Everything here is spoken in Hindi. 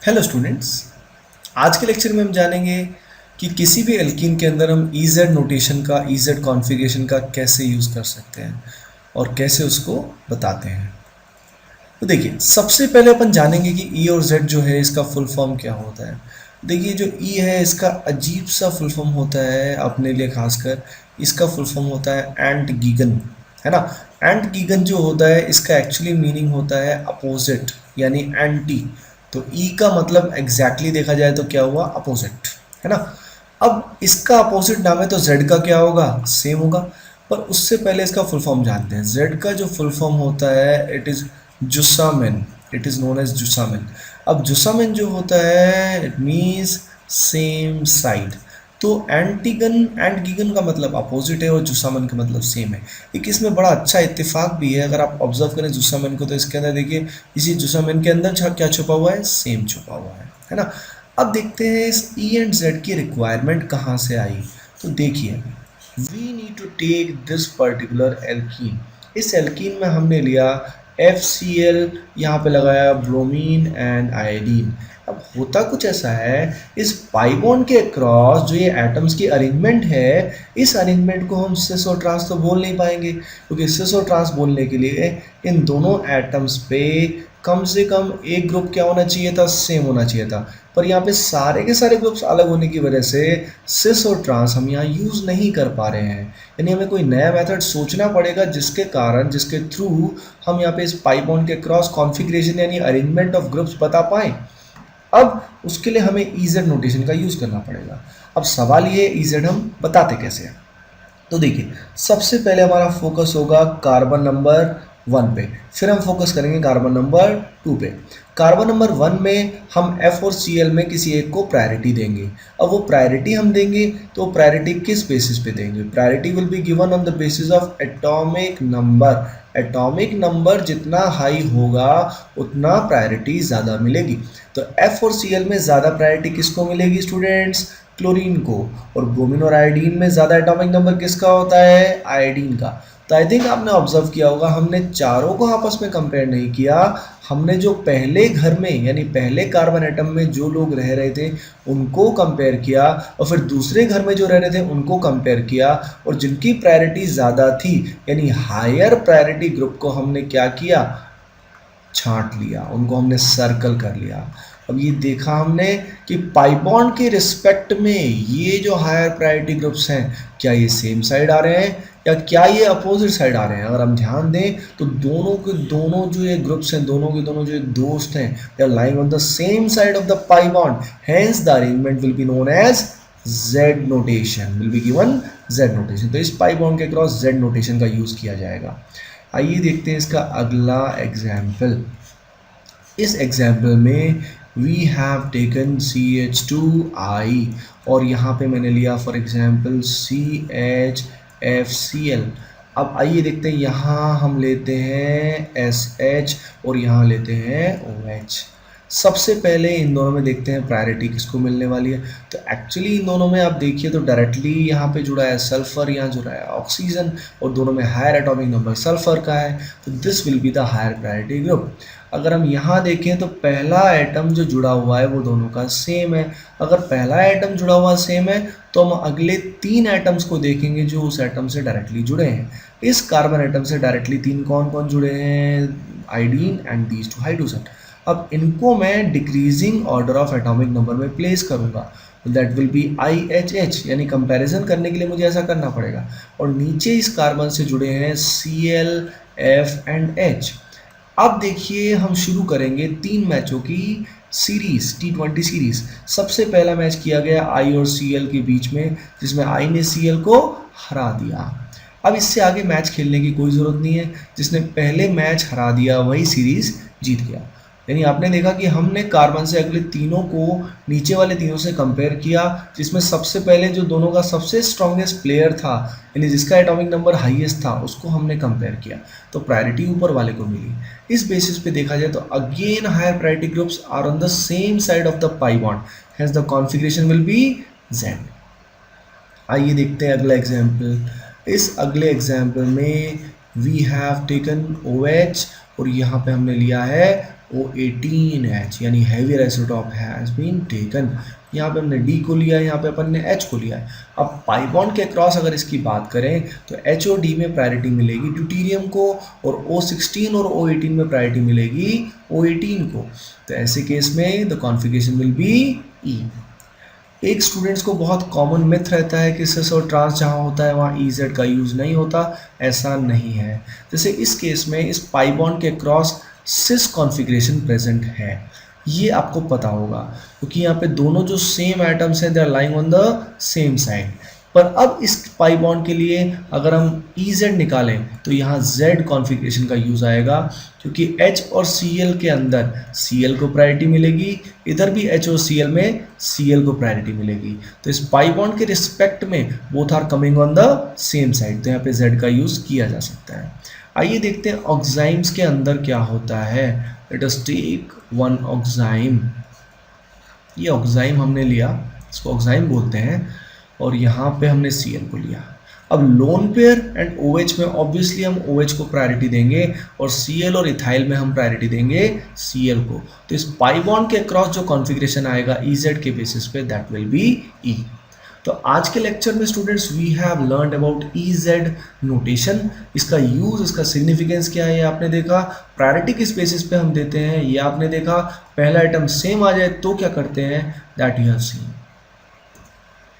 Hello students. आज के लेक्चर में हम जानेंगे कि किसी भी एल्कीन के अंदर हम ईजेड नोटेशन का ईजेड कॉन्फ़िगरेशन का कैसे यूज़ कर सकते हैं और कैसे उसको बताते हैं। तो देखिए, सबसे पहले अपन जानेंगे कि ई और जेड जो है इसका फुल फॉर्म क्या होता है। देखिए, जो ई है इसका अजीब सा फुल फॉर्म होता है अपने लिए खासकर। इसका फुल फॉर्म होता है एंट गीगन, है ना। एंट गीगन जो होता है इसका एक्चुअली मीनिंग होता है अपोजिट, यानी एंटी। तो ई का मतलब एग्जैक्टली देखा जाए तो क्या हुआ, अपोजिट, है ना। अब इसका अपोजिट नाम है तो जेड का क्या होगा, सेम होगा। पर उससे पहले इसका फुल फॉर्म जानते हैं। जेड का जो फुल फॉर्म होता है इट इज़ जुसामिन, इट इज़ नोन एज जुसामिन। अब जुसामिन जो होता है इट मीन्स सेम साइड। तो एंटीगन एंड गीगन का मतलब अपोजिट है और जुसामन का मतलब सेम है। एक इसमें बड़ा अच्छा इत्तेफाक भी है, अगर आप ऑब्जर्व करें जुसामन को तो इसके अंदर देखिए इसी जुसामन के अंदर क्या छुपा हुआ है, सेम छुपा हुआ है ना। अब देखते हैं इस ई एंड जेड की रिक्वायरमेंट कहाँ से आई। तो देखिए, we need to take this particular alkene. इस एल्कीन में हमने लिया FCl, यहाँ पे लगाया ब्रोमीन एंड आयोडीन। अब होता कुछ ऐसा है, इस पाई बॉन्ड के क्रॉस जो ये एटम्स की अरेंजमेंट है, इस अरेंजमेंट को हम सिस और ट्रांस तो बोल नहीं पाएंगे, क्योंकि सिस और ट्रांस बोलने के लिए इन दोनों एटम्स पे कम से कम एक ग्रुप क्या होना चाहिए था, सेम होना चाहिए था। पर यहाँ पे सारे के सारे ग्रुप्स अलग होने की वजह से सिस और ट्रांस हम यहाँ यूज़ नहीं कर पा रहे हैं। यानी हमें कोई नया मेथड सोचना पड़ेगा जिसके कारण, जिसके थ्रू हम यहाँ पे इस पाई बॉन्ड के क्रॉस कॉन्फ़िगरेशन यानी अरेंजमेंट ऑफ ग्रुप्स बता पाएँ। अब उसके लिए हमें इजेड नोटेशन का यूज़ करना पड़ेगा। अब सवाल ये, इजेड हम बताते कैसे हैं। तो देखिए, सबसे पहले हमारा फोकस होगा कार्बन नंबर 1 पे, फिर हम फोकस करेंगे कार्बन नंबर 2 पे। कार्बन नंबर 1 में हम F और Cl में किसी एक को प्रायोरिटी देंगे। अब वो प्रायोरिटी हम देंगे तो प्रायोरिटी किस बेसिस पे देंगे, priority will be given on the basis of atomic number. Atomic number जितना हाई होगा उतना प्रायोरिटी ज़्यादा मिलेगी। तो F और Cl में ज़्यादा प्रायोरिटी किसको मिलेगी स्टूडेंट्स, क्लोरीन को। और ब्रोमीन और आयोडीन में ज़्यादा एटॉमिक नंबर किसका होता है, आयोडीन का। तो आई थिंक आपने ऑब्जर्व किया होगा हमने चारों को आपस में कंपेयर नहीं किया, हमने जो पहले घर में यानी पहले कार्बन एटम में जो लोग रह रहे थे उनको कंपेयर किया, और फिर दूसरे घर में जो रह रहे थे उनको कंपेयर किया, और जिनकी प्रायोरिटी ज़्यादा थी यानी हायर प्रायोरिटी ग्रुप को हमने क्या किया, छांट लिया, उनको हमने सर्कल कर लिया। अब ये देखा हमने कि पाई बॉन्ड के रिस्पेक्ट में ये जो हायर प्रायोरिटी ग्रुप्स हैं, क्या ये सेम साइड आ रहे हैं या क्या ये अपोजिट साइड आ रहे हैं। अगर हम ध्यान दें तो दोनों के दोनों जो ये ग्रुप्स हैं, दोनों के दोनों जो दोस्त हैं, they are lying on the same side of the pi bond, hence the arrangement will be known as Z notation, will be given Z notation. तो इस पाई बॉन्ड के क्रॉस Z नोटेशन का यूज किया जाएगा। आइए देखते हैं इसका अगला एग्जाम्पल। इस एग्जाम्पल में वी हैव टेकन CH2I और यहाँ पे मैंने लिया फॉर एग्जाम्पल CHFCl। अब आइए देखते हैं, यहाँ हम लेते हैं SH और यहाँ लेते हैं OH। सबसे पहले इन दोनों में देखते हैं प्रायोरिटी किसको मिलने वाली है। तो एक्चुअली इन दोनों में आप देखिए तो डायरेक्टली यहाँ पे जुड़ा है सल्फर, यहाँ जुड़ा है ऑक्सीजन, और दोनों में हायर एटॉमिक नंबर सल्फर का है, तो this will be the higher priority group. अगर हम यहाँ देखें तो पहला एटम जो जुड़ा हुआ है वो दोनों का सेम है। अगर पहला एटम जुड़ा हुआ सेम है तो हम अगले 3 एटम्स को देखेंगे जो उस एटम से डायरेक्टली जुड़े हैं। इस कार्बन एटम से डायरेक्टली 3 कौन कौन जुड़े हैं, iodine and these two hydrogen. अब इनको मैं decreasing order of atomic number में प्लेस करूंगा, दैट विल बी IHH, यानी कंपैरिजन करने के लिए मुझे ऐसा करना पड़ेगा। और नीचे इस कार्बन से जुड़े हैं Cl, F एंड H। अब देखिए, हम शुरू करेंगे 3 मैचों की सीरीज, T20 सीरीज। सबसे पहला मैच किया गया I और Cl के बीच में, जिसमें I ने Cl को हरा दिया। अब इससे आगे मैच खेलने की कोई ज़रूरत नहीं है, जिसने पहले मैच हरा दिया वही सीरीज जीत गया। यानी आपने देखा कि हमने कार्बन से अगले तीनों को नीचे वाले तीनों से कंपेयर किया, जिसमें सबसे पहले जो दोनों का सबसे स्ट्रॉन्गेस्ट प्लेयर था यानी जिसका एटॉमिक नंबर हाईएस्ट था उसको हमने कंपेयर किया, तो प्रायोरिटी ऊपर वाले को मिली। इस बेसिस पे देखा जाए तो again higher priority groups are on the same side of the pi bond, hence the configuration will be Z। आइए देखते हैं अगला एग्जाम्पल। इस अगले एग्जाम्पल में वी हैव टेकन OH और यहाँ पे हमने लिया है O18H यानी heavier isotope has been taken. यहाँ पे हमने D को लिया है, यहाँ पे अपन ने H को लिया है। अब पाई बॉन्ड के अक्रॉस अगर इसकी बात करें तो H और D में प्रायोरिटी मिलेगी ड्यूटीरियम को, और O16 और O18 में प्रायोरिटी मिलेगी O18 को। तो ऐसे केस में the configuration will be E। एक स्टूडेंट्स को बहुत कॉमन मिथ रहता है कि सिस और ट्रांस जहाँ होता है वहाँ EZ का यूज़ नहीं होता। ऐसा नहीं है। जैसे इस केस में इस पाई बॉन्ड के क्रॉस सिस कॉन्फ़िगरेशन प्रेजेंट है, ये आपको पता होगा क्योंकि यहाँ पे दोनों जो सेम एटम्स हैं they are lying on the same side. पर अब इस पाई बॉन्ड के लिए अगर हम EZ निकालें तो यहाँ Z कॉन्फ़िगरेशन का यूज़ आएगा, क्योंकि H और Cl के अंदर Cl को प्रायोरिटी मिलेगी, इधर भी H और Cl में Cl को प्रायोरिटी मिलेगी। तो इस पाई बॉन्ड के रिस्पेक्ट में both are coming on the same side, तो यहाँ पे Z का यूज़ किया जा सकता है। आइए देखते हैं ऑक्साइम्स के अंदर क्या होता है। Let us take one oxime. ये ऑक्साइम हमने लिया, इसको ऑक्साइम बोलते हैं, और यहाँ पे हमने Cl को लिया। अब लोन पेयर एंड OH में ऑब्वियसली हम OH को प्रायोरिटी देंगे और Cl और इथाइल में हम प्रायोरिटी देंगे Cl को। तो इस पाई बॉन्ड के अक्रॉस जो कॉन्फ़िगरेशन आएगा EZ के बेसिस पे दैट विल बी E। तो आज के लेक्चर में students we have learned about EZ notation, इसका यूज़, इसका सिग्निफिकेंस क्या है ये आपने देखा, प्रायोरिटी किस बेसिस पे हम देते हैं ये आपने देखा, पहला आइटम सेम आ जाए तो क्या करते हैं दैट यू हैव सीन।